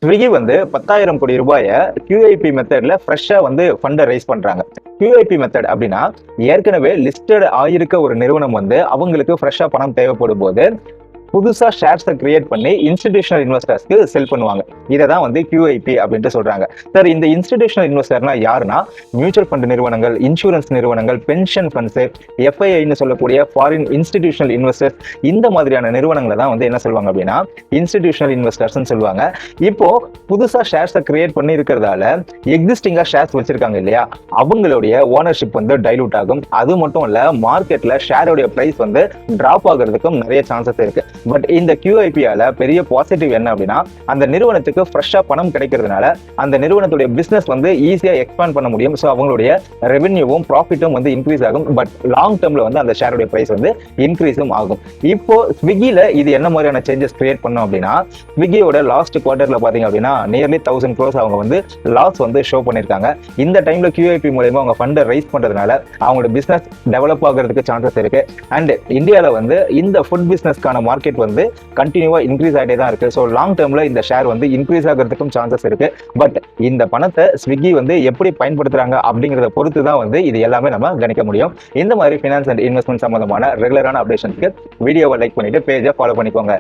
Swiggy வந்து 10,000 கோடி ரூபாயை QIP மெத்தட்ல ஃப்ரெஷ்ஷா வந்து ஃபண்டை ரைஸ் பண்றாங்க. QIP மெத்தட் அப்படின்னா ஏற்கனவே லிஸ்டட் ஆயிருக்க ஒரு நிறுவனம் வந்து அவங்களுக்கு ஃப்ரெஷ்ஷா பணம் தேவைப்படும் போது புதுசா ஷேர்ஸை கிரியேட் பண்ணி இன்ஸ்டிடியூஷனல் இன்வெஸ்டர்ஸ்க்கு செல் பண்ணுவாங்க. இதை தான் வந்து QIP அப்படின்ட்டு சொல்றாங்க. சார், இந்த இன்ஸ்டிடியூஷனல் இன்வெஸ்டர்னா யாருன்னா மியூச்சுவல் ஃபண்ட் நிறுவனங்கள், இன்சூரன்ஸ் நிறுவனங்கள், பென்ஷன் ஃபண்ட்ஸ், FIIன்னு சொல்லக்கூடிய ஃபாரின் இன்ஸ்டிடியூஷனல் இன்வெஸ்டர்ஸ், இந்த மாதிரியான நிறுவனங்களை தான் வந்து என்ன சொல்லுவாங்க அப்படின்னா இன்ஸ்டிடியூஷனல் இன்வெஸ்டர்ஸ் சொல்லுவாங்க. இப்போ புதுசா ஷேர்ஸை கிரியேட் பண்ணி இருக்கிறதால எக்ஸிஸ்டிங்கா ஷேர்ஸ் வச்சிருக்காங்க இல்லையா, அவங்களுடைய ஓனர்ஷிப் வந்து டைலூட் ஆகும். அது மட்டும் இல்ல, மார்க்கெட்ல ஷேரோடைய பிரைஸ் வந்து டிராப் ஆகிறதுக்கும் நிறைய சான்சஸ் இருக்கு. பட் இந்த QIP-ஆல பெரிய பாசிட்டிவ் என்ன அப்படின்னா அந்த நிறுவனத்துக்கு ஃப்ரெஷ்ஷா பணம் கிடைக்கிறதுனால அந்த நிறுவனத்துடைய பிசினஸ் வந்து ஈஸியா எக்ஸ்பேண்ட் பண்ண முடியும். ஸோ அவங்களுடைய ரெவென்யூவும் ப்ராஃபிட்டும் வந்து இன்க்ரீஸ் ஆகும். பட் லாங் டேர்ம்ல வந்து அந்த ஷேருடைய பிரைஸ் வந்து இன்க்ரீஸும் ஆகும். இப்போ ஸ்விக்கில இது என்ன மாதிரியான சேஞ்சஸ் கிரியேட் பண்ணும் அப்படின்னா, ஸ்விக்கியோட லாஸ்ட் குவார்டர்ல பாத்தீங்க அப்படின்னா நியர்லி 1000 crores அவங்க வந்து லாஸ் வந்து ஷோ பண்ணிருக்காங்க. இந்த டைம்ல QIP மூலமா அவங்க ஃபண்டை ரைஸ் பண்றதுனால அவங்களோட பிசினஸ் டெவலப் ஆகிறதுக்கு சான்சஸ் இருக்கு. அண்ட் இந்தியால வந்து இந்த ஃபுட் பிசினஸ்க்கான மார்க்கெட் வந்து கண்டினியூவா இன்க்ரீஸ் ஆகிட்டே தான் இருக்கு. ஸோ லாங் டேர்ம்ல இந்த ஷேர் வந்து இன்க்ரீஸ் ஆகிறதுக்கும் சான்சஸ் இருக்கு. பட் இந்த பணத்தை ஸ்விக்கி வந்து எப்படி பயன்படுத்துறாங்க அப்படிங்கிறத பொறுத்து தான் வந்து இது எல்லாமே நம்ம கணிக்க முடியும். இந்த மாதிரி ஃபினான்ஸ் அண்ட் இன்வெஸ்ட்மெண்ட் சம்பந்தமான ரெகுலரான அப்டேஷனுக்கு வீடியோவை லைக் பண்ணிட்டு பேஜை ஃபாலோ பண்ணிக்கோங்க.